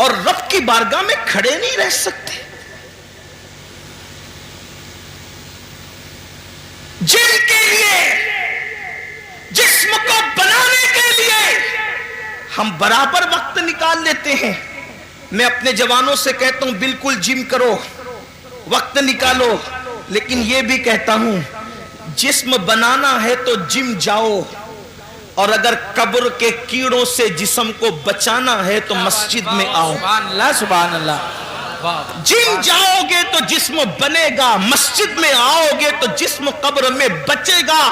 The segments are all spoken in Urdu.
اور رب کی بارگاہ میں کھڑے نہیں رہ سکتے. جن کے لیے جسم کو بنانے کے لیے ہم برابر وقت نکال لیتے ہیں. میں اپنے جوانوں سے کہتا ہوں بالکل جم کرو, وقت نکالو, لیکن یہ بھی کہتا ہوں جسم بنانا ہے تو جم جاؤ, اور اگر قبر کے کیڑوں سے جسم کو بچانا ہے تو مسجد میں آؤ. سبحان اللہ سبحان اللہ. جم جاؤ گے تو جسم بنے گا, مسجد میں آؤ گے تو جسم قبر میں بچے گا.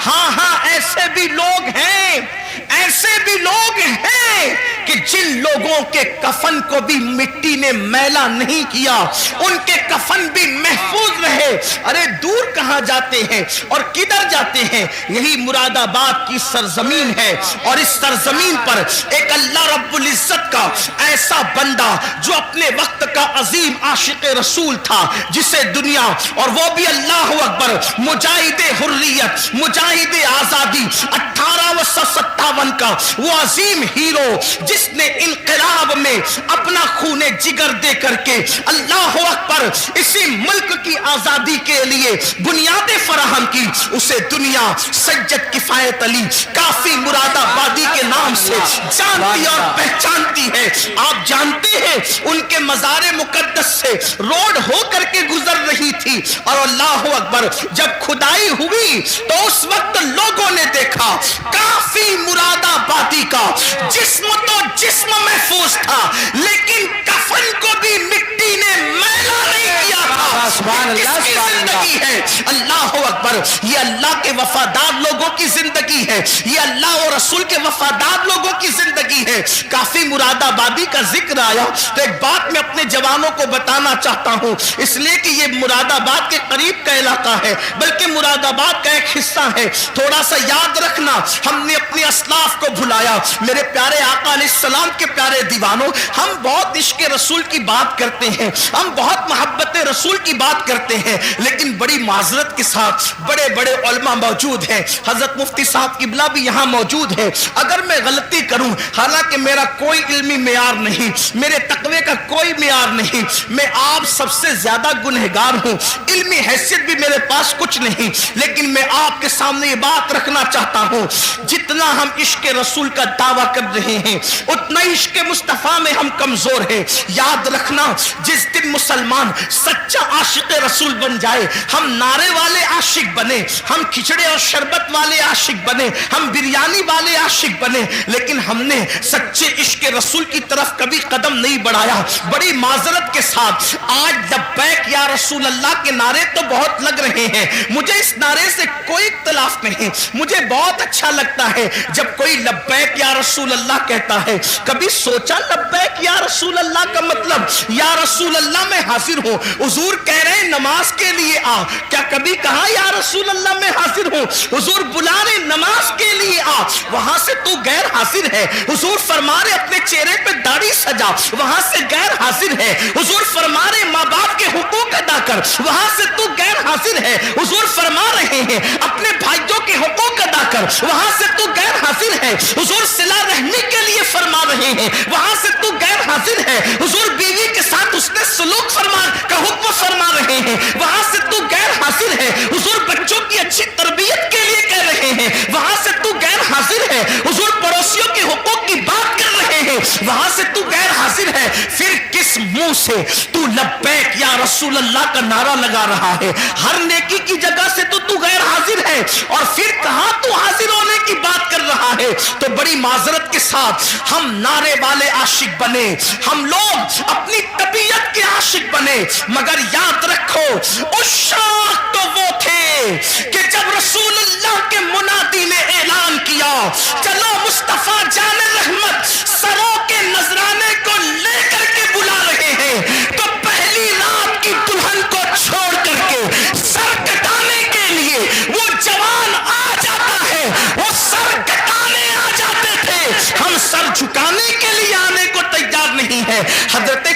ہاں ہاں ایسے بھی لوگ ہیں, ایسے بھی لوگ ہیں کہ جن لوگوں کے کفن کو بھی مٹی نے میلا نہیں کیا, ان کے کفن بھی محفوظ رہے. ارے دور کہاں جاتے ہیں اور کدھر جاتے ہیں؟ یہی مراد آباد کی سرزمین ہے, اور اس سرزمین پر ایک اللہ رب العزت کا ایسا بندہ جو اپنے وقت کا عظیم عاشق رسول تھا, جسے دنیا, اور وہ بھی اللہ اکبر, مجاہد حریت, مجاہد آزادی 1857 کا وہ عظیم ہیرو جس نے انقلاب میں اپنا خون جگر دے کر کے اللہ اکبر اسی ملک کی آزادی کے لیے بنیادیں فراہم کی, اسے دنیا سید کفایت علی کافی مراد آبادی کے نام سے جانتی اور پہچانتی ہے. آپ جانتے ہیں ان کے مزار مقدس سے روڈ ہو کر کے گزر رہی تھی, اور اللہ اکبر جب کھدائی ہوئی تو اس وقت لوگوں نے دیکھا کافی مراد آبادی کا جسم تو جسم محفوظ تھا, لیکن کفن کو بھی مٹی نے میلا نہیں کیا تھا. سبحان اللہ سبحان زندگی ہے اللہ اکبر, یہ اللہ کے وفادار لوگوں کی زندگی ہے, یہ اللہ اور رسول کے وفادار لوگوں کی زندگی ہے. کافی مراد آبادی کا ذکر آیا تو ایک بات میں اپنے جوانوں کو بتانا چاہتا ہوں, اس لیے کہ یہ مراد آباد کے قریب کا علاقہ ہے, بلکہ مراد آباد کا ایک حصہ ہے. تھوڑا سا یاد رکھنا, ہم نے اپنے اسلاف کو بھلایا. میرے پیارے آقا علیہ السلام کے پیارے دیوانوں, ہم بہت عشق رسول کی بات کرتے ہیں, ہم بہت محبت رسول کی بات کرتے ہیں, لیکن بڑی معذرت کے ساتھ بڑے بڑے علماء موجود ہیں. حضرت مفتی صاحب قبلہ بھی یہاں موجود ہے. اگر میں غلطی کروں, حالانکہ میرا کوئی علمی معیار نہیں, میرے تقوی کا کوئی معیار نہیں, میں آپ سب سے زیادہ گنہگار ہوں, علمی حیثیت بھی میرے پاس کچھ نہیں, لیکن میں آپ کے سامنے یہ بات رکھنا چاہتا ہوں, جتنا ہم عشق رسول کا دعویٰ کر رہے ہیں اتنا عشق مصطفیٰ میں ہم کمزور ہیں. یاد رکھنا, جس دن مسلمان سچا عاشق رسول بن جائے, ہم نعرے والے عاشق بنے, ہم کھچڑے اور شربت والے عاشق بنے, ہم بریانی والے عاشق بنے, لیکن ہم نے سچے عشق رسول کی طرف کبھی قدم نہیں بڑھایا. بڑی معذرت کے ساتھ آج لبیک یا رسول اللہ کے نعرے تو بہت لگ رہے ہیں, مجھے اس نعرے سے کوئی اختلاف نہیں, مجھے بہت اچھا لگتا ہے جب کوئی لبیک یا رسول اللہ کہتا ہے. کبھی سوچا لبیک یا رسول اللہ کا مطلب یا رسول اللہ میں حاضر ہوں, حضور کہہ رہے ہیں نماز کے لیے آ, کیا کبھی کہا یا رسول اللہ میں حاضر ہوں؟ حضور بلا رہے نماز کے لیے آ, وہاں سے تو غیر حاضر ہے. حضور فرما رہے اپنے چہرے پہ داڑھی سجا, وہاں سے غیر حاضر ہے. حضور فرما رہے ماں باپ کے حقوق ادا کر, وہاں سے تو غیر حاضر ہے. حضور فرما رہے ہیں اپنے بھائیوں کے حقوق ادا کر, وہاں سے تو غیر حاضر ہے. حضور صلہ رحمی کے لیے فرما رہے ہیں, وہاں سے تو غیر حاضر ہے. حضور بیوی کے ساتھ اس نے سلوک فرما کا حکم فرما رہے ہیں, وہاں سے تو غیر حاضر ہے. حضور بچوں کی اچھی تربیت کے لیے کہہ رہے ہیں, وہاں سے تو غیر حاضر ہے. حضور پڑوسیوں کے حقوق کی بات کر رہے ہیں, وہاں سے تو غیر حاضر ہے. پھر کس منہ سے تو لبیک یا رسول اللہ کا نعرہ لگا رہا ہے؟ ہر نیکی کی جگہ سے تو غیر حاضر ہے, اور پھر کہاں تو حاضر ہونے کی بات کر رہا ہے؟ تو بڑی معذرت کے ساتھ ہم نعرے والے عاشق بنے, ہم لوگ اپنی طبیعت کے عاشق بنے, مگر یاد رکھو عشاق تو وہ تھے کہ جب رسول اللہ کے منادی نے اعلان کیا چلو مصطفیٰ جان رحمت سروں کے نذرانے کو لے کر کے بلا رہے ہیں, تو پہلی رات کی دلہن کو چھوڑ کر کے سر کٹانے کے لیے وہ جوان آ جاتا ہے, وہ سر کٹانے آ جاتے تھے, ہم سر جھکانے کے لیے آنے کو تیار نہیں ہے. حضرت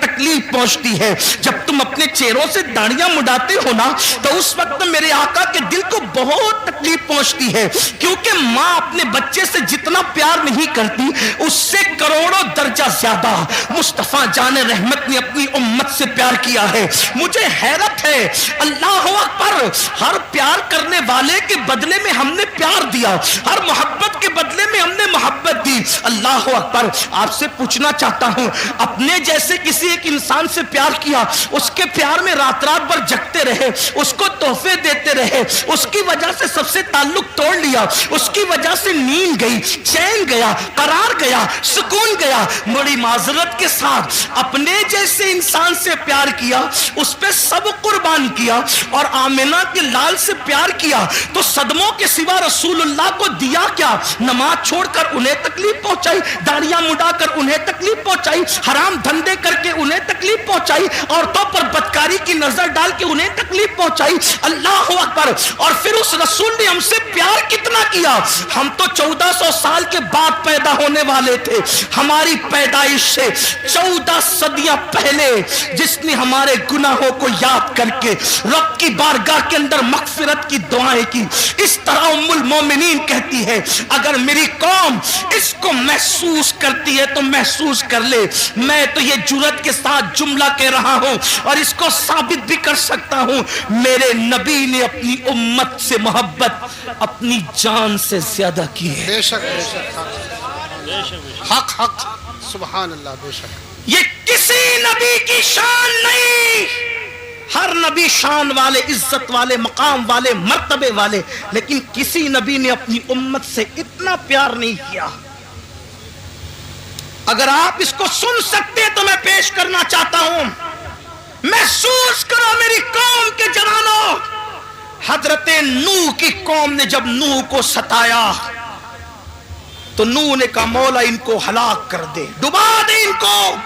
تکلیف پہنچتی ہے. جب تم اپنے چہروں سے داڑیاں مڈاتے ہو نا تو اس وقت میرے آقا کے دل کو بہت تکلیف پہنچتی ہے, کیونکہ ماں اپنے بچے سے جتنا پیار نہیں کرتی اس سے کروڑوں درجہ زیادہ مصطفیٰ جان رحمت نے اپنی امت سے پیار کیا ہے. مجھے حیرت ہے, اللہ اکبر, ہر پیار کرنے والے کے بدلے میں ہم نے پیار دیا, ہر محبت کے بدلے میں ہم نے محبت دی. اللہ اکبر. آپ سے پوچھنا چاہتا ہوں, اپنے جیسے کسی ایک انسان سے پیار کیا, اس کے پیار میں رات رات بھر جگتے رہے, اس کو تحفے دیتے رہے, اس کی وجہ سے سب سے تعلق توڑ لیا, اس کی وجہ سے نیند گئی, چین گیا, قرار گیا, سکون گیا, بڑی معذرت کے ساتھ اپنے جیسے انسان سے پیار کیا, اس پہ سب قربان کیا, اور آمنہ کے لال سے پیار کیا تو صدموں کے سوا رسول اللہ کو دیا کیا؟ نماز چھوڑ کر انہیں تکلیف پہنچائی, داڑیاں مڈا کر انہیں تکلیف پہنچائی, حرام دھندے کر کے انہیں تکلیف پہنچائی, عورتوں پر بدکاری کی نظر ڈال کے انہیں تکلیف پہنچائی. اللہ اکبر. اور پھر اس رسول نے ہم سے پیار کتنا کیا. ہم تو 1400 سال کے بعد پیدا ہونے والے تھے, ہماری پیدائش سے 14 صدیاں پہلے جس نے ہمارے گناہوں کو یاد کر کے رب کی بارگاہ کے اندر مغفرت کی دعائیں کی. اس طرح ام المومنین کہتی ہے, اگر میری قوم اس کو محسوس کرتی ہے تو محسوس کر لے. میں تو یہ جرأت کے ساتھ جملہ کہہ رہا ہوں اور اس کو ثابت بھی کر سکتا ہوں, میرے نبی نے اپنی امت سے محبت اپنی جان سے زیادہ کی ہے. بے شک بے شک, حق حق, سبحان اللہ. بے شک یہ کسی نبی کی شان نہیں, ہر نبی شان والے, عزت والے, مقام والے, مرتبے والے, لیکن کسی نبی نے اپنی امت سے اتنا پیار نہیں کیا. اگر آپ اس کو سن سکتے تو میں پیش کرنا چاہتا ہوں. محسوس کرو میری قوم کے جوانوں, حضرت نوح کی قوم نے جب نوح کو ستایا تو نوح نے کہا مولا ان کو ہلاک کر دے, ڈبا دے ان کو,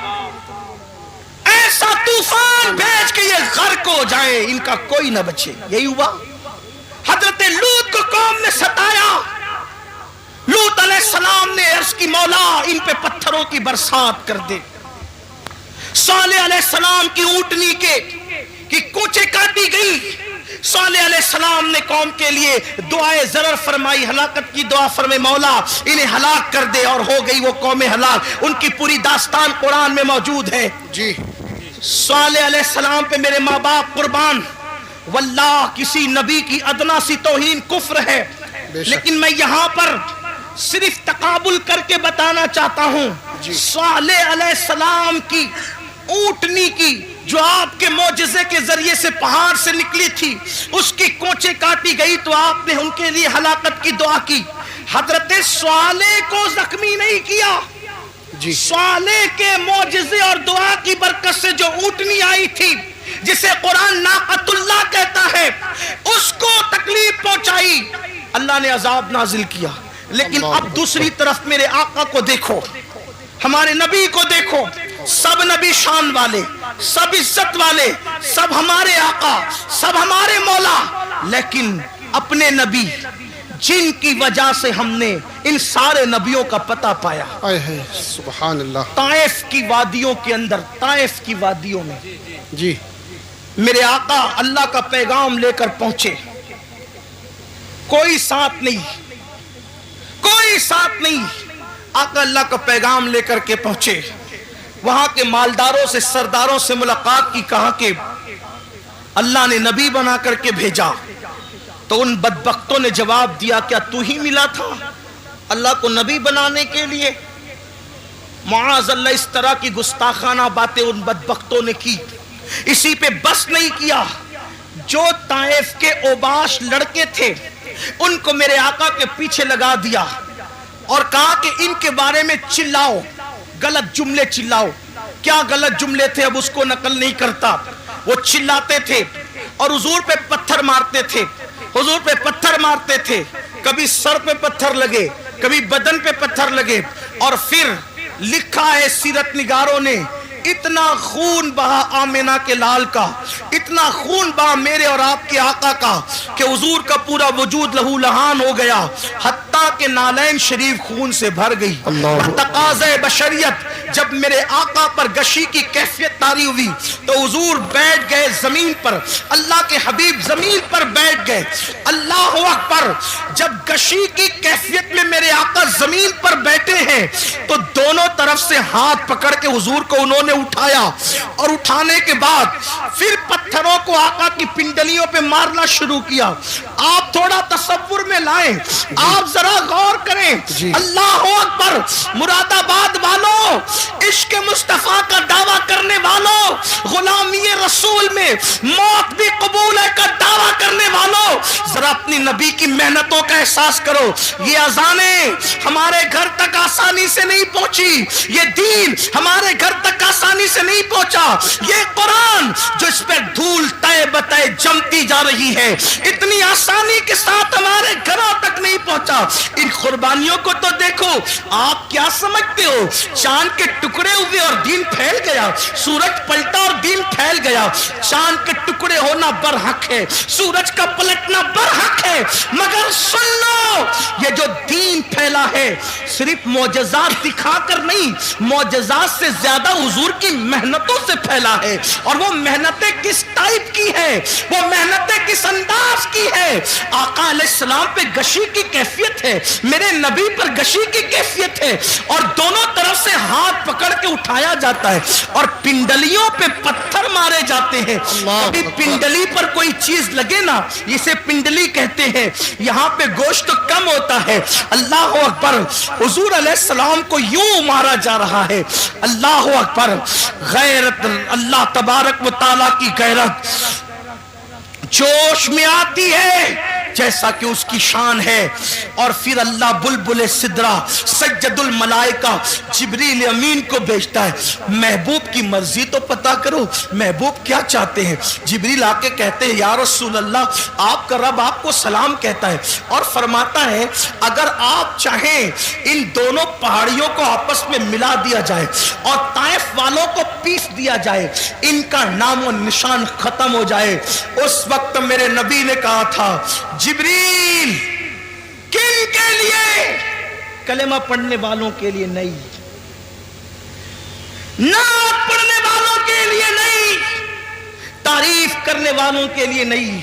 ایسا طوفان بھیج کے یہ غرق ہو جائے, ان کا کوئی نہ بچے. یہی ہوا. حضرت لوط کو قوم نے ستایا, لوط علیہ السلام نے عرض کی مولا ان پہ پتھروں کی برسات کر دے. صالح علیہ السلام کی اونٹنی کی کوچے کاٹی گئی, صالح علیہ السلام نے قوم کے لیے دعائے ضرر فرمائی, ہلاکت کی دعا فرمائی, مولا انہیں ہلاک کر دے, اور ہو گئی وہ قوم ہلاک. ان کی پوری داستان قرآن میں موجود ہے. جی. صالح علیہ السلام پہ میرے ماں باپ قربان, واللہ کسی نبی کی ادنا سی توہین کفر ہے, لیکن میں یہاں پر صرف تقابل کر کے بتانا چاہتا ہوں. صالح علیہ السلام کی اونٹنی کی جو آپ کے معجزے کے ذریعے سے پہاڑ سے نکلی تھی, اس کی کوچے کاٹی گئی تو آپ نے ان کے لیے ہلاکت کی دعا کی. حضرت صالح کو زخمی نہیں کیا, صالح کے معجزے اور دعا کی برکت سے جو اونٹنی آئی تھی جسے قرآن ناقۃ اللہ کہتا ہے, اس کو تکلیف پہنچائی, اللہ نے عذاب نازل کیا. لیکن اب دوسری طرف میرے آقا کو دیکھو, ہمارے نبی کو دیکھو, سب نبی شان والے, سب عزت والے, سب ہمارے آقا, سب ہمارے مولا, لیکن اپنے نبی جن کی وجہ سے ہم نے ان سارے نبیوں کا پتہ پایا, سبحان اللہ, طائف کی وادیوں کے اندر, طائف کی وادیوں میں جی میرے آقا اللہ کا پیغام لے کر پہنچے. کوئی ساتھ نہیں, کوئی ساتھ نہیں, آقا اللہ کا پیغام لے کر کے پہنچے. وہاں کے مالداروں سے, سرداروں سے ملاقات کی, کہا کہ اللہ نے نبی بنا کر کے بھیجا. تو ان بدبختوں نے جواب دیا, کیا تو ہی ملا تھا اللہ کو نبی بنانے کے لیے؟ معاذ اللہ, اس طرح کی گستاخانہ باتیں ان بدبختوں نے کی. اسی پہ بس نہیں کیا, جو طائف کے اوباش لڑکے تھے ان کو میرے آقا کے پیچھے لگا دیا اور کہا کہ ان کے بارے میں چلاؤ, غلط جملے چلاؤ. کیا غلط جملے تھے اب اس کو نقل نہیں کرتا. وہ چلاتے تھے اور حضور پہ پتھر مارتے تھے, حضور پہ پتھر مارتے تھے, کبھی سر پہ پتھر لگے, کبھی بدن پہ پتھر لگے. اور پھر لکھا ہے سیرت نگاروں نے, اتنا خون بہا آمنہ کے لال کا, اتنا خون بہا میرے اور آپ کے آقا کا کہ حضور کا پورا وجود لہو لہان ہو گیا. حتیٰ آقا کے نالین شریف خون سے بھر گئی. تقاضے بشریت جب میرے آقا پر گشی کی کیفیت طاری ہوئی تو حضور بیٹھ گئے زمین پر. اللہ کے حبیب زمین پر بیٹھ گئے. اللہ اکبر. جب گشی کی کیفیت میں میرے آقا زمین پر بیٹھے ہیں تو دونوں طرف سے ہاتھ پکڑ کے حضور کو انہوں نے اٹھایا, اور اٹھانے کے بعد پھر پتھروں کو آقا کی پنڈلیوں پہ مارنا شروع کیا. آپ تھوڑا تصور میں لائیں, آپ ذرا غور کریں. اللہ اکبر. مراد آباد والوں, عشق مصطفیٰ کا دعویٰ کرنے والوں, غلامی رسول میں موت بھی قبول ہے کا دعویٰ کرنے والوں, ذرا اپنی نبی کی محنتوں کا احساس کرو. یہ اذانیں ہمارے گھر تک آسانی سے نہیں پہنچی, یہ دین ہمارے گھر تک آسانی سے نہیں پہنچا, یہ قرآن جو اس پہ دھول تہ بتہ جمتی جا رہی ہے اتنی آسانی کے ساتھ ہمارے گھروں تک نہیں پہنچا. ان قربانیوں کو تو دیکھو. آپ کیا سمجھتے ہو چاند کے ٹکڑے ہوئے اور دین پھیل گیا, سورج پلٹا اور دین پھیل گیا. چاند کے ٹکڑے ہونا برحق ہے, سورج کا پلٹنا برحق ہے, مگر سن لو یہ جو دین پھیلا ہے صرف معجزات دکھا کر نہیں, معجزات سے زیادہ حضور کی محنتوں سے پھیلا ہے. اور وہ محنتیں کس ٹائپ کی ہے, وہ محنتیں کس انداز کی ہے. آقا علیہ السلام پہ گشی کی کیفیت ہے, میرے نبی پر گشی کی کیفیت ہے, اور دونوں طرف سے ہاتھ پکڑ کے اٹھایا جاتا ہے اور پنڈلیوں پہ پتھر مارے جاتے ہیں. ابھی پنڈلی پر کوئی چیز لگے نا, اسے پنڈلی کہتے ہیں. یہاں پہ گوشت کم ہوتا ہے. اللہ اکبر. حضور علیہ السلام کو یوں مارا جا رہا ہے. اللہ اکبر. غیرت, اللہ تبارک و تعالیٰ کی غیرت جوش میں آتی ہے جیسا کہ اس کی شان ہے. اور پھر اللہ بلبل سدرا سجد الملائکہ جبریل امین کو بھیجتا ہے. محبوب کی مرضی تو پتا کرو, محبوب کیا چاہتے ہیں. جبریل آ کے کہتے ہیں یا رسول اللہ آپ کا رب آپ کو سلام کہتا ہے, اور فرماتا ہے اگر آپ چاہیں ان دونوں پہاڑیوں کو آپس میں ملا دیا جائے اور طائف والوں کو پیس دیا جائے, ان کا نام و نشان ختم ہو جائے. اس وقت میرے نبی نے کہا تھا جبریل کن کے لیے, کلمہ پڑھنے والوں کے لیے نہیں, نعت پڑھنے والوں کے لیے نہیں, تعریف کرنے والوں کے لیے نہیں,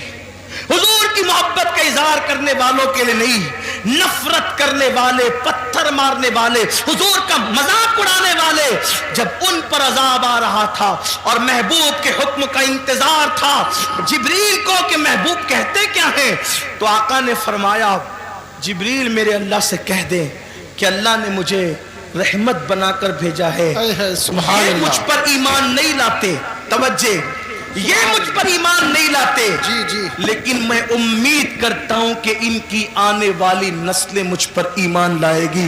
حضور کی محبت کا اظہار کرنے والوں کے لیے نہیں, نفرت کرنے والے, پتھر مارنے والے, حضور کا مذاق اڑانے والے. جب ان پر عذاب آ رہا تھا اور محبوب کے حکم کا انتظار تھا جبریل کو کہ محبوب کہتے کیا ہیں, تو آقا نے فرمایا جبریل میرے اللہ سے کہہ دیں کہ اللہ نے مجھے رحمت بنا کر بھیجا ہے. یہ مجھ پر ایمان نہیں لاتے, توجہ, یہ مجھ پر ایمان نہیں لاتے, لیکن میں امید کرتا ہوں کہ ان کی آنے والی نسلیں مجھ پر ایمان لائے گی.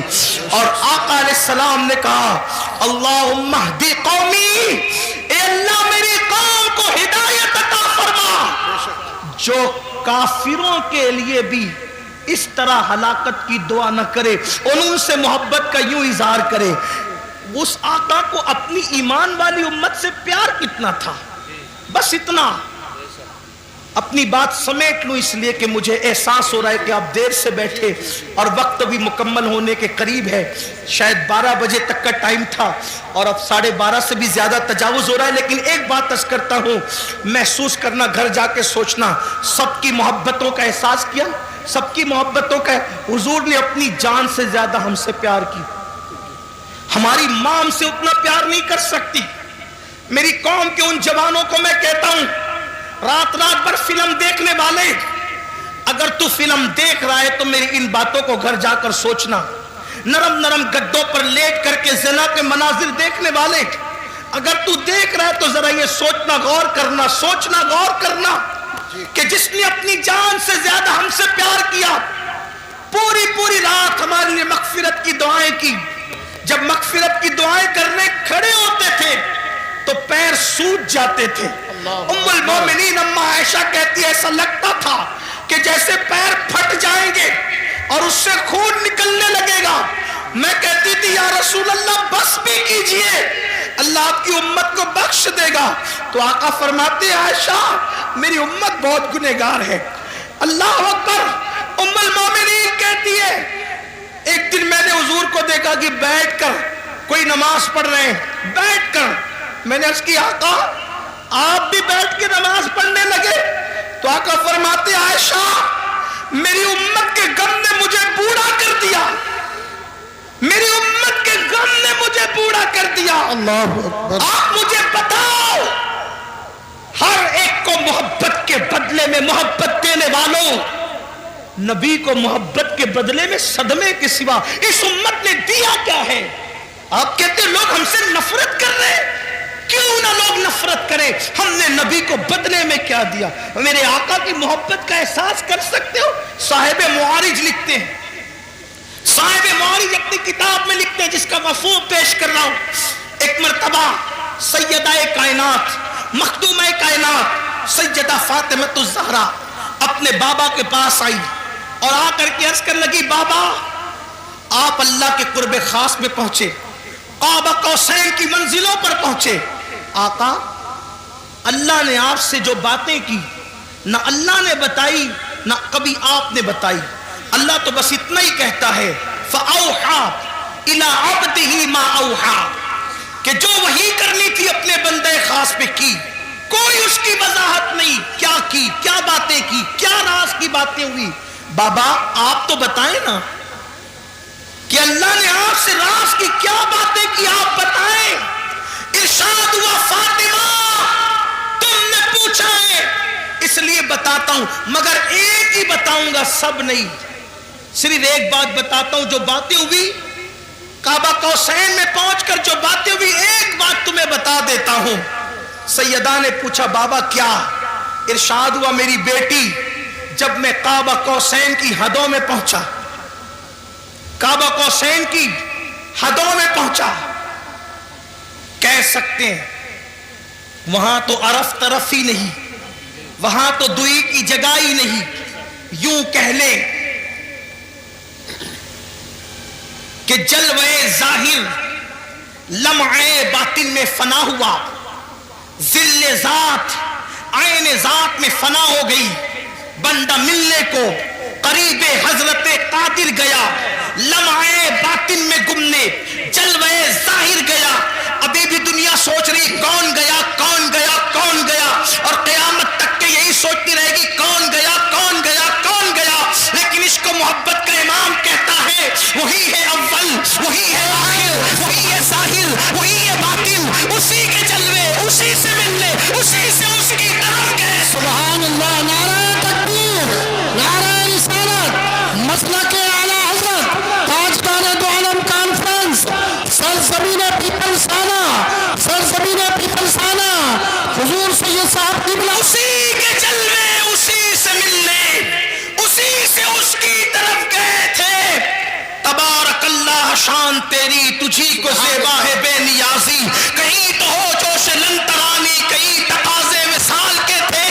اور آقا علیہ السلام نے کہا اللہم اہدی قومی, اے اللہ میری قوم کو ہدایت عطا فرما جو کافروں کے لیے بھی اس طرح ہلاکت کی دعا نہ کرے اور ان سے محبت کا یوں اظہار کرے. اس آقا کو اپنی ایمان والی امت سے پیار کتنا تھا, بس اتنا. اپنی بات سمیٹ لوں اس لیے کہ مجھے احساس ہو رہا ہے کہ آپ دیر سے بیٹھے اور وقت بھی مکمل ہونے کے قریب ہے. شاید 12 بجے تک کا ٹائم تھا اور اب 12:30 سے بھی زیادہ تجاوز ہو رہا ہے. لیکن ایک بات عرض کرتا ہوں, محسوس کرنا, گھر جا کے سوچنا, سب کی محبتوں کا احساس کیا, سب کی محبتوں کا. حضور نے اپنی جان سے زیادہ ہم سے پیار کی. ہماری ماں ہم سے اتنا پیار نہیں کر سکتی. میری قوم کے ان جوانوں کو میں کہتا ہوں, رات بھر فلم دیکھنے والے, اگر تو فلم دیکھ رہا ہے تو میری ان باتوں کو گھر جا کر سوچنا. نرم گدوں پر لیٹ کر کے زنا کے مناظر دیکھنے والے, اگر تو دیکھ رہا ہے تو ذرا یہ سوچنا, غور کرنا, سوچنا, غور کرنا کہ جس نے اپنی جان سے زیادہ ہم سے پیار کیا, پوری رات ہمارے لیے مغفرت کی دعائیں کی. جب مغفرت کی دعائیں کرنے کھڑے ہوتے تھے تو پیر سوج جاتے تھے. ام المومنین اما عائشہ کہتی ہے ایسا لگتا تھا کہ جیسے پیر پھٹ جائیں گے اور اس سے خون نکلنے لگے گا. میں کہتی تھی یا رسول اللہ بس بھی کیجئے, اللہ آپ کی امت کو بخش دے گا. تو آقا فرماتے ہیں عائشہ میری امت بہت گنہگار ہے. اللہ اکبر. ام المومنین کہتی ہے ایک دن میں نے حضور کو دیکھا کہ بیٹھ کر کوئی نماز پڑھ رہے ہیں، بیٹھ کر. میں نے عرض کی آقا آپ بھی بیٹھ کے نماز پڑھنے لگے؟ تو آقا فرماتے عائشہ میری امت کے غم نے مجھے بوڑھا کر دیا، میری امت کے غم نے مجھے بوڑھا کر دیا. اللہ اکبر. آپ مجھے بتاؤ، ہر ایک کو محبت کے بدلے میں محبت دینے والوں، نبی کو محبت کے بدلے میں صدمے کے سوا اس امت نے دیا کیا ہے؟ آپ کہتے ہیں لوگ ہم سے نفرت کر رہے ہیں، کیوں نہ لوگ نفرت کریں، ہم نے نبی کو بدلے میں کیا دیا؟ میرے آقا کی محبت کا احساس کر سکتے ہو؟ صاحب معارج لکھتے ہیں، صاحب معارج اپنی کتاب میں لکھتے ہیں جس کا مفہوم پیش کر رہا ہوں. ایک مرتبہ سیدہ کائنات مخدومہ کائنات سیدہ فاطمہ الزہرا اپنے بابا کے پاس آئی اور آ کر کے عرض کر لگی بابا آپ اللہ کے قرب خاص میں پہنچے، قاب قوسین کی منزلوں پر پہنچے. آقا اللہ نے آپ سے جو باتیں کی نہ اللہ نے بتائی نہ کبھی آپ نے بتائی. اللہ تو بس اتنا ہی کہتا ہے فَأَوْحَا إِلَىٰ عَبْدِهِ مَا أَوْحَا کہ جو وحی کرنی تھی اپنے بندے خاص پہ کی، کوئی اس کی وضاحت نہیں کیا کی، کیا باتیں کی، کیا راز کی باتیں ہوئی. بابا آپ تو بتائیں نا کہ اللہ نے آپ سے راز کی کیا باتیں کی، آپ بتائیں. ارشاد ہوا فاطمہ تم نے پوچھا ہے اس لیے بتاتا ہوں، مگر ایک ہی بتاؤں گا، سب نہیں، صرف ایک بات بتاتا ہوں. جو باتیں ہوئی کعبہ قوسین میں پہنچ کر جو باتیں ہوئی ایک بات تمہیں بتا دیتا ہوں. سیدہ نے پوچھا بابا کیا؟ ارشاد ہوا میری بیٹی جب میں کعبہ قوسین کی حدوں میں پہنچا، کعبہ قوسین کی حدوں میں پہنچا، کہہ سکتے ہیں وہاں تو عرف طرف ہی نہیں، وہاں تو دوئی کی جگہ ہی نہیں، یوں کہہ لیں کہ جلوے ظاہر لمعے باطن میں فنا ہوا، ذل ذات عین ذات میں فنا ہو گئی. بندہ ملنے کو قریب حضرت قادر گیا، لمعے باطن میں گمنے جلوے ظاہر گیا. ابھی بھی دنیا سوچ رہی کون گیا کون گیا کون گیا، اور قیامت تک کے یہی سوچتی رہے گی کون گیا کون گیا کون گیا. لیکن عشق و محبت کا امام کہتا ہے وہی ہے اول، وہی ہے آخر، وہی ہے ظاہر، وہی ہے باطن، اسی کے جلوے، اسی سے ملنے، اسی سے اس کی طرف گئے. سبحان اللہ. نعرہ تکبیر، نعرہ رسالت، مسلک اعلیٰ حضرت تاجدار دو عالم کانفرنس، سرزمین پیپلسانہ، سرزمین پیپلسانہ، حضور سید صاحب قبلہ اسی کے جلوے، اسی سے ملنے، اسی سے اس کی طرف گئے تھے. تبارک اللہ شان تیری تجھی کو زیبا ہے بے نیازی، کہیں تو ہو جوش لنترانی، کہیں تقاضے مثال کے تھے.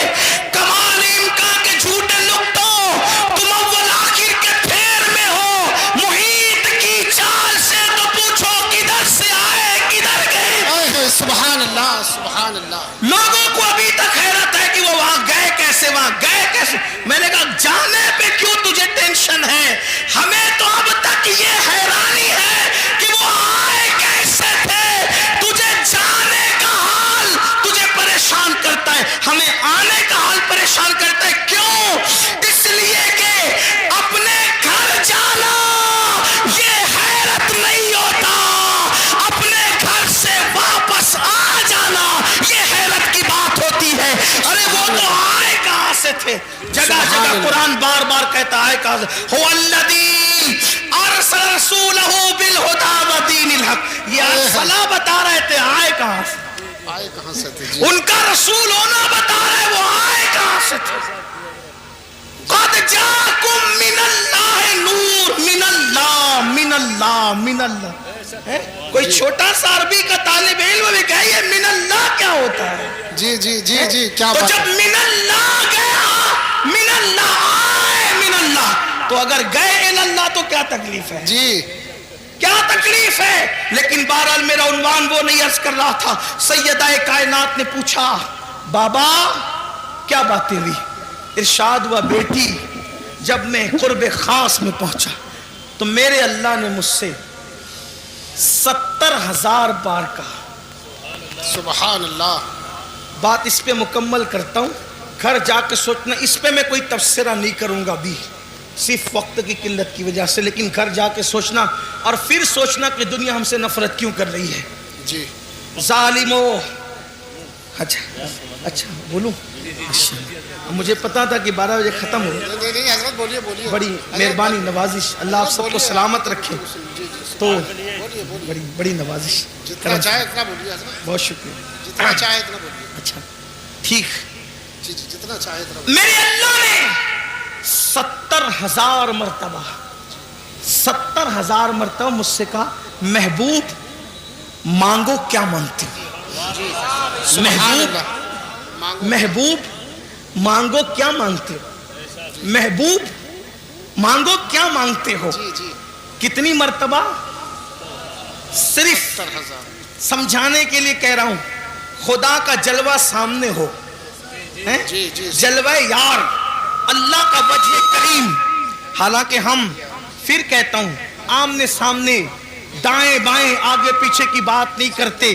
کمال امکان کے جھوٹے نقطوں تم اول آخر کے پھیر میں ہو، محیط کی چال سے تو پوچھو کدھر سے آئے کدھر گئے. سبحان اللہ سبحان اللہ. لوگوں کو ابھی تک حیرت ہے کہ وہ وہاں گئے کیسے، وہاں گئے کیسے. میں نے کہا جانے پہ کیوں تجھے ٹینشن ہے، ہمیں تو اب تک یہ حیرانی ہے کہ وہ آئے کیسے تھے. تجھے جانے کا حال تجھے پریشان کرتا ہے، ہمیں آنے کا حال پریشان کرتا ہے. کیوں؟ اس لیے کہ اپنے گھر جانا یہ حیرت نہیں ہوتا، اپنے گھر سے واپس آ جانا یہ حیرت کی بات ہوتی ہے. ارے وہ تو آئے کہاں سے تھے؟ جگہ جگہ قرآن بار بار کہتا ہے کہاں سے. هو الذی ارسل رسولہ بالہدی ودین الحق. یہ ارسلہ بتا رہے تھے آئے کہاں سے، آئے کہاں سے تھے جی. ان کا رسول ہونا بتا رہے وہ آئے کہاں سے تھے. قد جاکم من اللہ نور، من اللہ من اللہ من اللہ. کوئی چھوٹا سا عربی کا طالب علم بھی کہے یہ من اللہ کیا ہوتا ہے. جی جی جی جی کیا تو بات. جب من اللہ گیا، من اللہ آئے، من اللہ، تو اگر گئے اللہ تو کیا تکلیف ہے جی کیا تکلیف ہے. لیکن بہرحال میرا عنوان وہ نہیں عرض کر رہا تھا. سیدہ کائنات نے پوچھا بابا کیا باتیں ہوئی؟ ارشاد ہوا بیٹی جب میں قرب خاص میں پہنچا، تو میرے اللہ نے مجھ سے 70,000 بار کہا. سبحان اللہ. بات اس پہ مکمل کرتا ہوں, گھر جا کے سوچنا. اس پہ میں کوئی تبصرہ نہیں کروں گا ابھی, صرف وقت کی قلت کی وجہ سے, لیکن گھر جا کے سوچنا اور پھر سوچنا کہ دنیا ہم سے نفرت کیوں کر رہی ہے. جی ظالمو. اچھا بولوں. مجھے پتا تھا کہ 12 بجے ختم ہو. نہیں حضرت بولیے بولیے. بڑی مہربانی, نوازش, اللہ آپ سب کو سلامت رکھے. تو بڑی نوازش. جتنا چاہے اتنا بولیے حضرت. بہت شکریہ. جتنا چاہے اتنا بولیے. اچھا ٹھیک. جی جی جتنا چاہے اتنا بولیے. میرے اللہ نے 70,000 مرتبہ 70,000 مرتبہ مجھ سے کہا محبوب مانگو کیا مانگتے ہو. محبوب مانگو کیا مانگتے ہو. محبوب مانگو کیا مانگتے ہو. جی جی. کتنی مرتبہ؟ صرف 70,000. سمجھانے کے لیے کہہ رہا ہوں. خدا کا جلوہ سامنے ہو, جی جی. جلوہ یار, اللہ کا وجہ کریم. حالانکہ ہم پھر کہتا ہوں آمنے سامنے دائیں بائیں آگے پیچھے کی بات نہیں کرتے,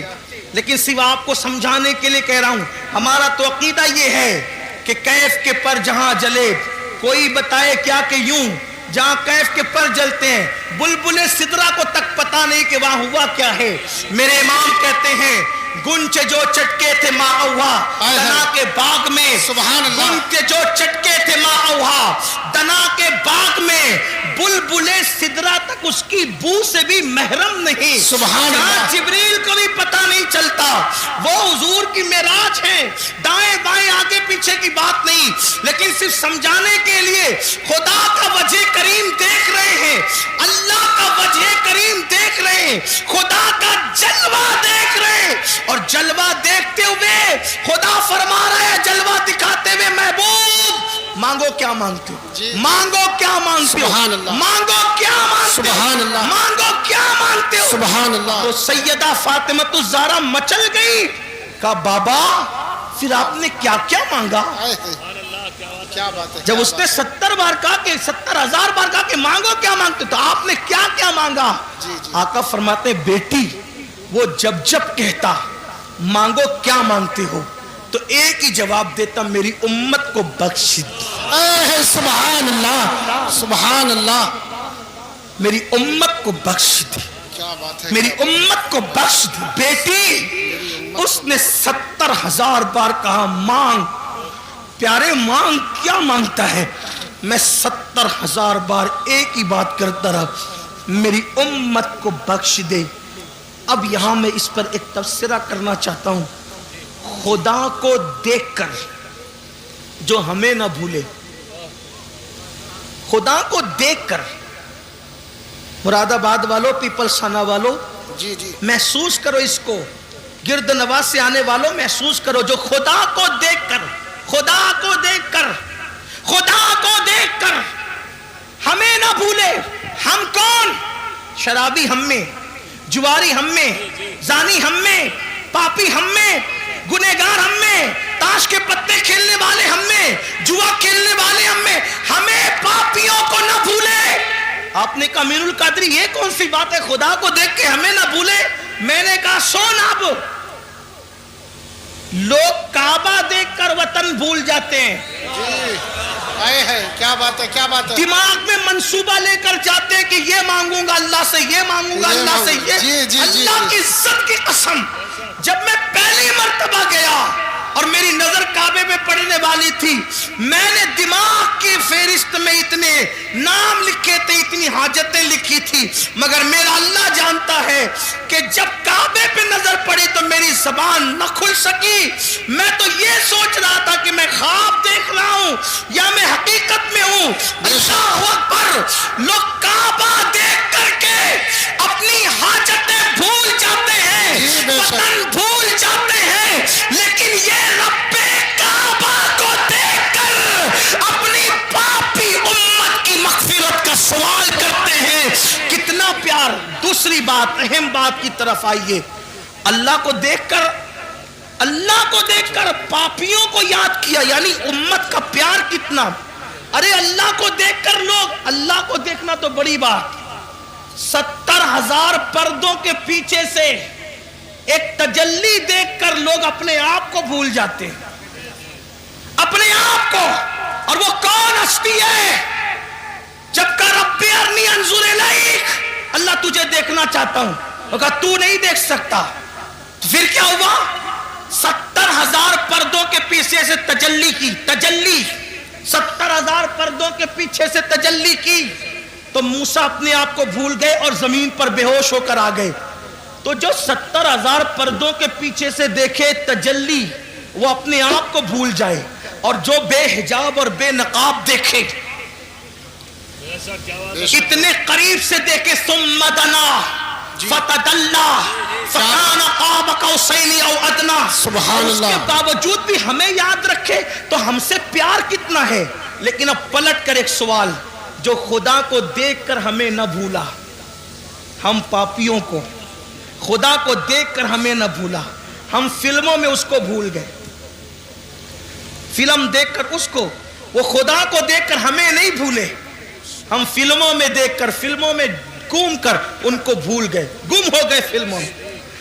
لیکن سوا آپ کو سمجھانے کے لیے کہہ رہا ہوں. ہمارا تو عقیدہ یہ ہے کہ کیف کے پر جہاں جلے, کوئی بتائے کیا کہ یوں جہاں کیف کے پر جلتے ہیں بلبل سدرا کو تک پتا نہیں کہ وہاں ہوا کیا ہے. میرے امام کہتے ہیں گنچ جو چٹکے تھے ما اوہا دنا کے باغ میں. سبحان اللہ. گنچ جو چٹکے تھے ما اوہا دنا کے باغ میں, بلبل سدرا تک اس کی بو سے بھی محرم نہیں. سبحان اللہ. جبریل کو بھی پتا نہیں چلتا. وہ حضور کی معراج ہے, دائیں بائیں آگے پیچھے کی بات نہیں, لیکن صرف سمجھانے کے لیے خدا کا وجہ کریم دیکھ رہے ہیں, اللہ کا وجہ کریم دیکھ رہے ہیں, خدا کا جلوہ دیکھ رہے ہیں. اور جلوہ دیکھتے ہوئے خدا فرما رہا ہے, جلوہ دکھاتے ہوئے محبوب مانگو کیا مانگتے ہو. جی. مانگو کیا مانگتے ہو. سبحان اللہ. مانگو کیا مانگتے ہو. سبحان اللہ. مانگو کیا مانگتے ہو. سبحان اللہ. تو سیدہ فاطمہ الزہرا مچل گئی. کہا بابا پھر آپ نے کیا کیا مانگا. کیا بات ہے. جب اس نے 70 بار کہا کہ 70,000 بار کہا کہ مانگو کیا مانگتے, تو آپ نے کیا کیا مانگا. جی جی. آقا فرماتے بیٹی وہ جب کہتا مانگو کیا مانگتے ہو تو ایک ہی جواب دیتا, میری امت کو بخش دے. سبحان اللہ. سبحان اللہ. میری امت کو بخش دے. کیا بات ہے. میری امت کو بخش دے. بیٹی اس نے 70,000 بار کہا مانگ. پیارے مانگ کیا مانگتا ہے. میں 70,000 بار ایک ہی بات کرتا رہا, میری امت کو بخش دے. اب یہاں میں اس پر ایک تبصرہ کرنا چاہتا ہوں. خدا کو دیکھ کر جو ہمیں نہ بھولے, خدا کو دیکھ کر, مراد آباد والوں, پیپلز خانہ والوں, جی جی. محسوس کرو اس کو. گرد نواز سے آنے والوں محسوس کرو, جو خدا کو دیکھ کر, خدا کو دیکھ کر, خدا کو دیکھ کر ہمیں نہ بھولے. ہم کون؟ شرابی ہم میں, جواری ہم میں, زانی ہم میں, پاپی ہم میں, گنہگار ہم میں, تاش کے پتے کھیلنے والے ہم میں, جوا کھیلنے والے ہم میں. ہمیں پاپیوں کو نہ بھولے. آپ نے کہا امین القادری یہ کون سی بات ہے, خدا کو دیکھ کے ہمیں نہ بھولے. میں نے کہا سن, اب لوگ کعبہ دیکھ کر وطن بھول جاتے ہیں. جی. کیا بات ہے. کیا بات ہے. دماغ میں منصوبہ لے کر جاتے کہ یہ مانگوں گا اللہ سے, یہ مانگوں گا اللہ سے, یہ. جی جی. اللہ کی عزت کی قسم, جب میں پہلی مرتبہ گیا اور میری نظر کعبے میں پڑنے والی تھی, میں نے دماغ کی فہرست میں اتنے نام لکھے تھے, اتنی حاجتیں لکھی تھی, مگر میرا اللہ جانتا ہے کہ جب کعبے پہ نظر پڑی تو میری زبان نہ کھل سکی. میں تو یہ سوچ رہا تھا کہ میں خواب دیکھ رہا ہوں یا میں حقیقت میں ہوں. اللہ اکبر. لوگ کعبہ دیکھ کر کے اپنی حاجتیں بھول جاتے ہیں, وطن بھول جاتے ہیں, لیکن یہ رب کعبہ کو دیکھ کر اپنی پاپی امت کی مغفرت کا سوال کرتے ہیں. کتنا پیار. دوسری بات, اہم بات کی طرف آئیے. اللہ کو دیکھ کر, اللہ کو دیکھ کر پاپیوں کو یاد کیا, یعنی امت کا پیار کتنا. ارے اللہ کو دیکھ کر لوگ, اللہ کو دیکھنا تو بڑی بات, 70,000 پردوں کے پیچھے سے ایک تجلی دیکھ کر لوگ اپنے آپ کو بھول جاتے ہیں، اپنے آپ کو. اور وہ کون ہستی ہے؟ جب کہ رب ارنی انظر الیک، اللہ تجھے دیکھنا چاہتا ہوں. وہ کہا تو نہیں دیکھ سکتا. پھر کیا ہوا؟ 70,000 پردوں کے پیچھے سے تجلی کی. تجلی 70,000 پردوں کے پیچھے سے تجلی کی تو موسیٰ اپنے آپ کو بھول گئے اور زمین پر بے ہوش ہو کر آ گئے. تو جو 70,000 پردوں کے پیچھے سے دیکھے تجلی، وہ اپنے آپ کو بھول جائے. اور جو بے حجاب اور بے نقاب دیکھے، اتنے قریب سے دیکھے، ثم دنا فتدلا فکان قاب قوسین او ادنا، سبحان اس کے اللہ. باوجود بھی ہمیں یاد رکھے تو ہم سے پیار کتنا ہے. لیکن اب پلٹ کر ایک سوال، جو خدا کو دیکھ کر ہمیں نہ بھولا، ہم پاپیوں کو خدا کو دیکھ کر ہمیں نہ بھولا، ہم فلموں میں اس کو بھول گئے. فلم دیکھ کر اس کو، وہ خدا کو دیکھ کر ہمیں نہیں بھولے، ہم فلموں میں دیکھ کر، فلموں میں گھوم کر ان کو بھول گئے، گم ہو گئے فلموں میں.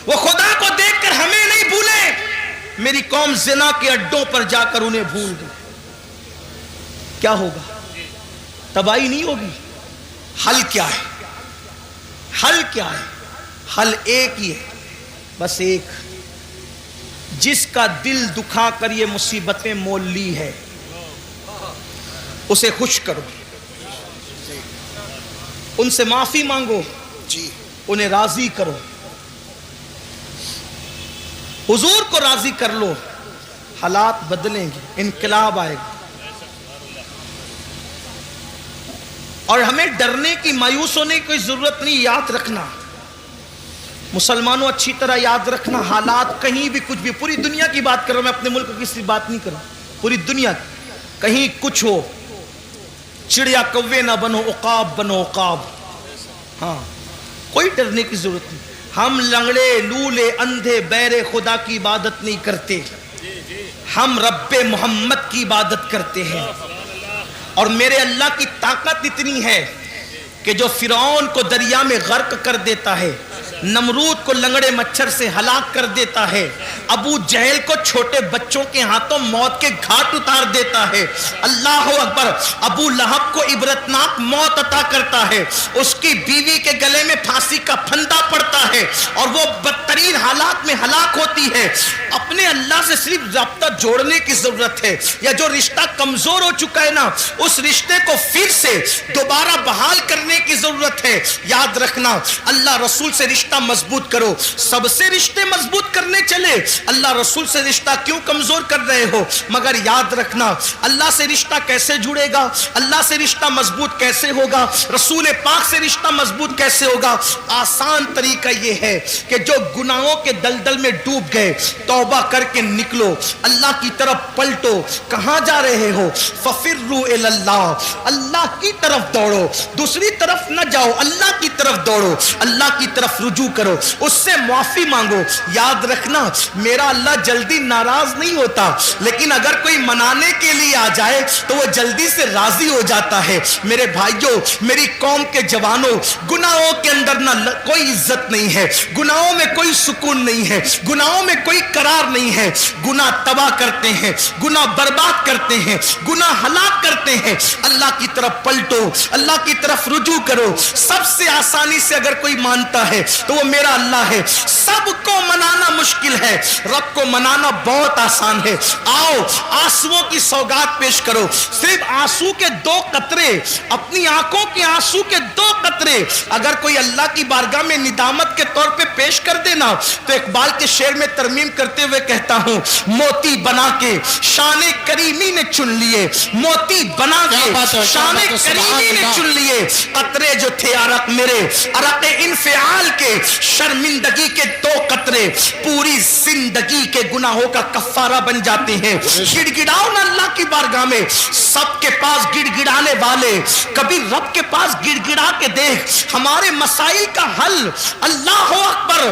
وہ خدا کو دیکھ کر ہمیں نہیں بھولے، میری قوم زنا کے اڈوں پر جا کر انہیں بھول گئی. کیا ہوگا؟ تباہی نہیں ہوگی؟ حل کیا ہے؟ حل کیا ہے؟ حل ایک ہی ہے، بس ایک. جس کا دل دکھا کر یہ مصیبتیں مول لی ہے، اسے خوش کرو، ان سے معافی مانگو، جی انہیں راضی کرو، حضور کو راضی کر لو، حالات بدلیں گے، انقلاب آئے گا. اور ہمیں ڈرنے کی، مایوس ہونے کی کوئی ضرورت نہیں. یاد رکھنا مسلمانوں، اچھی طرح یاد رکھنا، حالات کہیں بھی کچھ بھی، پوری دنیا کی بات کر رہا ہوں میں، اپنے ملک کی کسی بات نہیں کر رہا، پوری دنیا کہیں کچھ ہو، چڑیا کوے نہ بنو، عقاب بنو عقاب. ہاں، کوئی ڈرنے کی ضرورت نہیں. ہم لنگڑے لولے اندھے بہرے خدا کی عبادت نہیں کرتے، ہم رب محمد کی عبادت کرتے ہیں. اور میرے اللہ کی طاقت اتنی ہے کہ جو فرعون کو دریا میں غرق کر دیتا ہے، نمرود کو لنگڑے مچھر سے ہلاک کر دیتا ہے، ابو جہل کو چھوٹے بچوں کے ہاتھوں موت کے گھاٹ اتار دیتا ہے، اللہ اکبر، ابو لہب کو عبرتناک موت عطا کرتا ہے، اس کی بیوی کے گلے میں پھانسی کا پھندا پڑتا ہے اور وہ بدترین حالات میں ہلاک ہوتی ہے. اپنے اللہ سے صرف رابطہ جوڑنے کی ضرورت ہے، یا جو رشتہ کمزور ہو چکا ہے نا، اس رشتے کو پھر سے دوبارہ بحال کرنے کی ضرورت ہے. یاد رکھنا، اللہ رسول سے رشتہ مضبوط کرو. سب سے رشتے مضبوط کرنے چلے، اللہ رسول سے رشتہ کیوں کمزور کر رہے ہو؟ مگر یاد رکھنا، اللہ سے رشتہ کیسے جڑے گا، اللہ سے رشتہ مضبوط کیسے ہوگا، رسول پاک سے رشتہ مضبوط کیسے ہوگا؟ آسان طریقہ یہ ہے کہ جو گناہوں کے دلدل میں ڈوب گئے، توبہ کر کے نکلو، اللہ کی طرف پلٹو. کہاں جا رہے ہو؟ ففروا الی اللہ، اللہ کی طرف دوڑو، دوسری طرف نہ جاؤ، اللہ کی طرف دوڑو، اللہ کی طرف رجوع کرو، اس سے معافی مانگو. یاد رکھنا، میرا اللہ جلدی ناراض نہیں ہوتا، لیکن اگر کوئی منانے کے لیے آ جائے تو وہ جلدی سے راضی ہو جاتا ہے. میرے بھائیوں، میری قوم کے جوانوں، گناہوں کے اندر نہ کوئی عزت نہیں ہے، گناہوں میں کوئی سکون نہیں ہے، گناہوں میں کوئی قرار نہیں ہے. گناہ تباہ کرتے ہیں، گناہ برباد کرتے ہیں، گناہ ہلاک کرتے ہیں. اللہ کی طرف پلٹو، اللہ کی طرف رجوع کرو. سب سے آسانی سے اگر کوئی مانتا ہے تو وہ میرا اللہ ہے. سب کو منانا مشکل ہے، رب کو منانا بہت آسان ہے. آؤ آنسوؤں کی سوگات پیش کرو. صرف آنسو کے 2 قطرے، اپنی آنکھوں کے آنسو کے 2 قطرے اگر کوئی اللہ کی بارگاہ میں ندامت کے طور پہ پیش کر دینا تو اقبال کے شعر میں ترمیم کرتے ہوئے کہتا ہوں، موتی بنا کے شان کریمی نے چن لیے، موتی بنا کے شان کریمی نے چن لیے. قطرے جو تھے عرق میرے، عرق انفعال کے، شرمندگی کے 2 قطرے پوری زندگی کے گناہوں کا کفارہ بن جاتے ہیں. گڑ گڑاؤ نا اللہ کی بارگاہ میں. سب کے پاس گڑ گڑانے والے، کبھی رب کے پاس گڑ گڑا کے دیکھ. ہمارے مسائل کا حل، اللہ اکبر،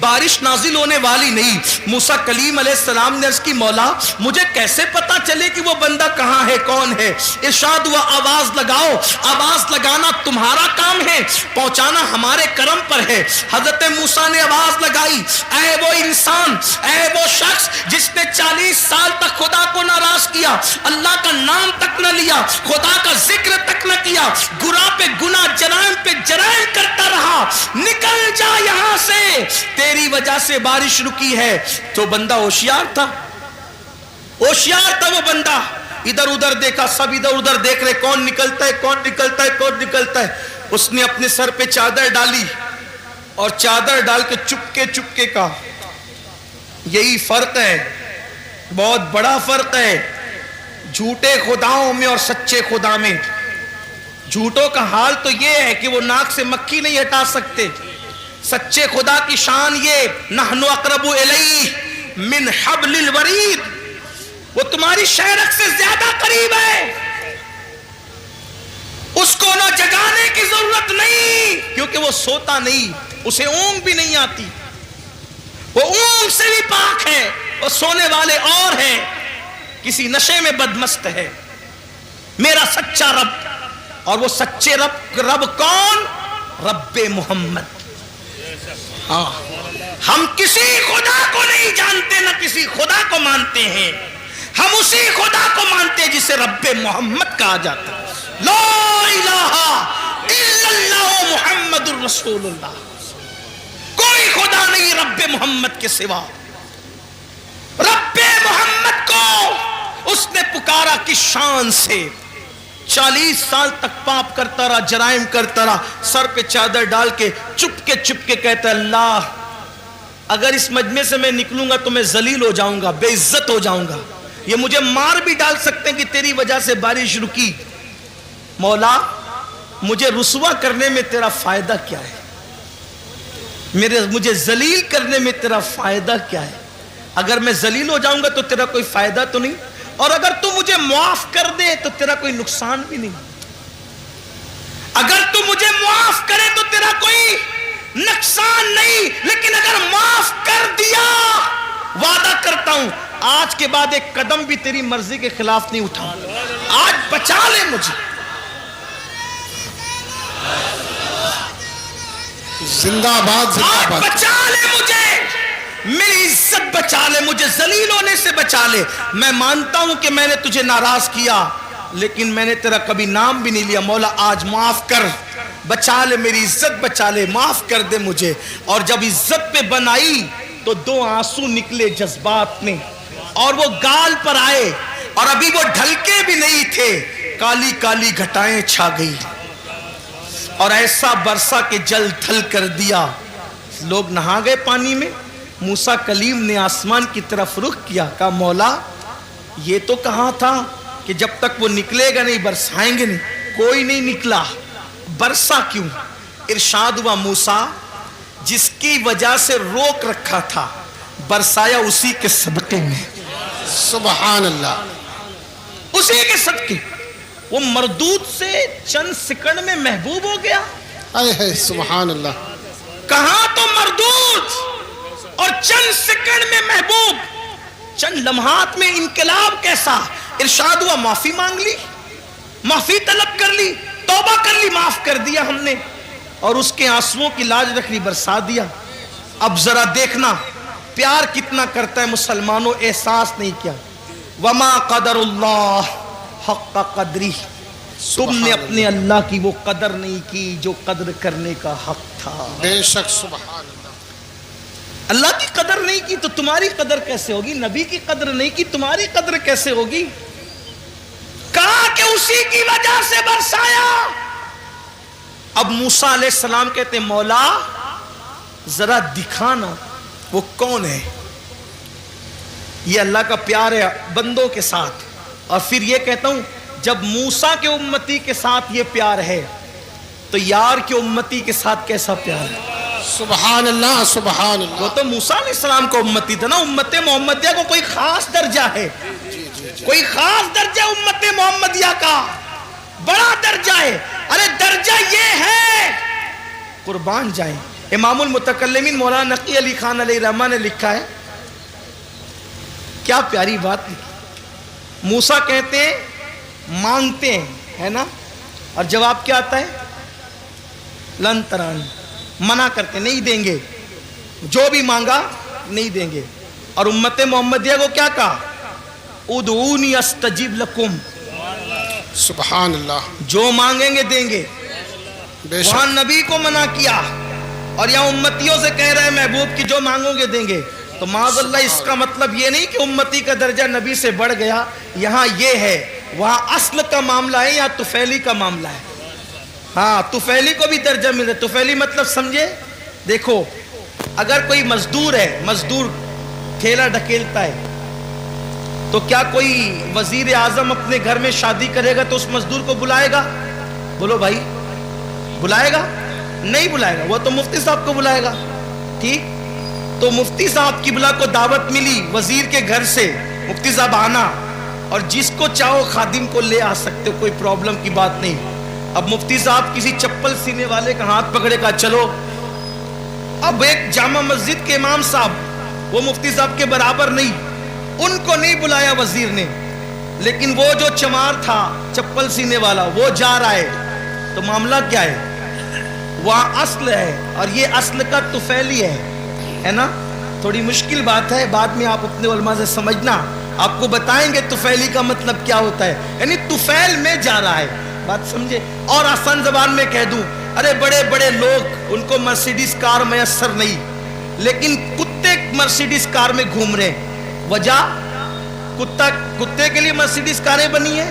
بارش نازل ہونے والی نہیں. موسیٰ کلیم علیہ السلام نے عرض کی مولا مجھے کیسے پتا چلے کہ وہ بندہ کہاں ہے کون ہے؟ ارشاد ہوا آواز لگاؤ. آواز لگانا تمہارا کام ہے, پہنچانا ہمارے کرم پر ہے. حضرت موسیٰ نے آواز لگائی, اے وہ انسان, اے وہ شخص جس نے 40 سال تک خدا کو ناراض کیا, اللہ کا نام تک نہ لیا, خدا کا ذکر تک نہ کیا, گناہ پہ گناہ, جرائم پہ جرائم کرتا رہا, نکل جا یہاں سے, تیری وجہ سے بارش رکی ہے. تو بندہ ہوشیار تھا, ہوشیار تھا وہ بندہ. ادھر ادھر دیکھا, سب ادھر ادھر دیکھ رہے کون نکلتا ہے کون نکلتا ہے کون نکلتا ہے. اس نے اپنے سر پہ چادر ڈالی اور چادر ڈال کے چپکے چپکے کا. یہی فرق ہے, بہت بڑا فرق ہے جھوٹے خداؤں میں اور سچے خدا میں. جھوٹوں کا حال تو یہ ہے کہ وہ ناک سے مکھی نہیں ہٹا سکتے. سچے خدا کی شان یہ, نحن اقرب الیہ من حبل الورید, وہ تمہاری شہرک سے زیادہ قریب ہے. اس کو نہ جگانے کی ضرورت نہیں کیونکہ وہ سوتا نہیں, اسے اونگ بھی نہیں آتی, وہ اونگ سے بھی پاک ہے, وہ سونے والے اور ہیں, کسی نشے میں بدمست ہے. میرا سچا رب, اور وہ سچے رب کون؟ رب محمد. ہاں, ہم کسی خدا کو نہیں جانتے نہ کسی خدا کو مانتے ہیں, ہم اسی خدا کو مانتے ہیں جسے رب محمد کہا جاتا ہے. لا الہ الا اللہ محمد الرسول اللہ, کوئی خدا نہیں رب محمد کے سوا. رب محمد کو اس نے پکارا کس شان سے, 40 سال تک پاپ کرتا رہا, جرائم کرتا رہا, سر پہ چادر ڈال کے چپکے چپکے کہتا اللہ اگر اس مجمع سے میں نکلوں گا تو میں ذلیل ہو جاؤں گا, بے عزت ہو جاؤں گا, یہ مجھے مار بھی ڈال سکتے ہیں کہ تیری وجہ سے بارش رکی. مولا مجھے رسوا کرنے میں تیرا فائدہ کیا ہے, مجھے ذلیل کرنے میں تیرا فائدہ کیا ہے؟ اگر میں ذلیل ہو جاؤں گا تو تیرا کوئی فائدہ تو نہیں, اور اگر تو مجھے معاف کر دے تو تیرا کوئی نقصان بھی نہیں. اگر تو مجھے معاف کرے تو تیرا کوئی نقصان نہیں, لیکن اگر معاف کر دیا وعدہ کرتا ہوں آج کے بعد ایک قدم بھی تیری مرضی کے خلاف نہیں اٹھاؤں. آج بچا لے مجھے, زندہ باد زندہ آج باد. بچا لے مجھے, میری عزت بچا لے, مجھے ذلیل ہونے سے بچا لے. میں مانتا ہوں کہ میں نے تجھے ناراض کیا لیکن میں نے تیرا کبھی نام بھی نہیں لیا. مولا آج معاف کر, بچا لے, میری عزت بچا لے, معاف کر دے مجھے. اور جب عزت پہ بنائی تو 2 آنسو نکلے جذبات میں اور وہ گال پر آئے, اور ابھی وہ ڈھلکے بھی نہیں تھے, کالی کالی گھٹائیں چھا گئی اور ایسا برسا کہ جل تھل کر دیا. لوگ نہا گئے پانی میں. موسیٰ کلیم نے آسمان کی طرف رخ کیا, کہا مولا یہ تو کہا تھا کہ جب تک وہ نکلے گا نہیں برسائیں گے نہیں, کوئی نہیں نکلا, برسا کیوں؟ ارشاد ہوا موسیٰ جس کی وجہ سے روک رکھا تھا برسایا اسی کے صدقے میں. سبحان اللہ. اسی کے صدقے. وہ مردود سے چند سیکنڈ میں محبوب ہو گیا. اے سبحان اللہ. کہاں تو مردود اور چند سیکنڈ میں محبوب, چند لمحات میں انقلاب کیسا. ارشاد ہوا معافی مانگ لی, معافی طلب کر لی, توبہ کر لی, معاف کر دیا ہم نے, اور اس کے آنسوؤں کی لاج رکھ لی, برسا دیا. اب ذرا دیکھنا پیار کتنا کرتا ہے مسلمانوں, احساس نہیں کیا. وما قدر اللہ حق قدری, تم نے اپنے اللہ کی وہ قدر نہیں کی جو قدر کرنے کا حق تھا. بے شک سبحان اللہ. اللہ کی قدر نہیں کی تو تمہاری قدر کیسے ہوگی؟ نبی کی قدر نہیں کی تمہاری قدر کیسے ہوگی؟ کہا کہ اسی کی وجہ سے برسایا. اب موسیٰ علیہ السلام کہتے ہیں مولا ذرا دکھانا وہ کون ہے. یہ اللہ کا پیار ہے بندوں کے ساتھ. اور پھر یہ کہتا ہوں جب موسیٰ کے امتی کے ساتھ یہ پیار ہے تو یار کے امتی کے ساتھ کیسا پیار ہے. سبحان اللہ سبحان وہ اللہ. تو موسیٰ علیہ السلام کو امتی تھا نا. امت محمدیہ کو کوئی خاص درجہ ہے, کوئی خاص درجہ امت محمدیہ کا, بڑا درجہ ہے. ارے درجہ یہ ہے قربان جائیں امام المتکلمین مولانا نقی علی خان علیہ الرحمہ نے لکھا ہے، کیا پیاری بات لکھی۔ موسیٰ کہتے ہیں مانگتے ہیں، ہے نا، اور جواب کیا آتا ہے؟ لن ترانی، منع کرتے نہیں دیں گے، جو بھی مانگا نہیں دیں گے۔ اور امت محمدیہ کو کیا کہا؟ ادعونی استجب لکم، سبحان اللہ، جو مانگیں گے دیں گے۔ بے وہاں شک، نبی کو منع کیا اور یہاں امتیوں سے کہہ رہے ہیں محبوب کی جو مانگو گے دیں گے۔ تو معاذ اللہ اس کا مطلب یہ نہیں کہ امتی کا درجہ نبی سے بڑھ گیا، یہاں یہ ہے وہاں اصل کا معاملہ ہے یا طفیلی کا معاملہ ہے۔ ہاں طفیلی کو بھی درجہ مل رہا ہے۔ طفیلی مطلب سمجھے؟ دیکھو اگر کوئی مزدور ہے، مزدور ٹھیلا ڈھکیلتا ہے، تو کیا کوئی وزیر اعظم اپنے گھر میں شادی کرے گا تو اس مزدور کو بلائے گا؟ بولو بھائی، بلائے گا؟ نہیں بلائے گا، وہ تو مفتی صاحب کو بلائے گا۔ ٹھیک، تو مفتی صاحب کی بلا کو دعوت ملی وزیر کے گھر سے، مفتی صاحب آنا، اور جس کو چاہو خادم کو لے آ سکتے ہو، کوئی پرابلم کی بات نہیں۔ اب مفتی صاحب کسی چپل سینے والے کا ہاتھ پکڑے کا چلو، اب ایک جامع مسجد کے امام صاحب وہ مفتی صاحب کے برابر نہیں، ان کو نہیں بلایا وزیر نے، لیکن وہ جو چمار تھا چپل سینے والا وہ جا رہا ہے، تو معاملہ کیا ہے؟ وہاں اصل ہے اور یہ اصل کا طفیلی ہے نا۔ تھوڑی مشکل بات ہے، بعد میں آپ اپنے علماء سے سمجھنا، آپ کو بتائیں گے طفیلی کا مطلب کیا ہوتا ہے، یعنی طفیل میں جا رہا ہے، بات سمجھے۔ اور آسان زبان میں کہہ دوں، ارے بڑے بڑے لوگ ان کو مرسیڈیز کار میسر نہیں، لیکن کتے مرسیڈیز کار میں گھوم رہے ہیں، وجہ کتے کے لیے مرسیڈیز کاریں بنی ہیں،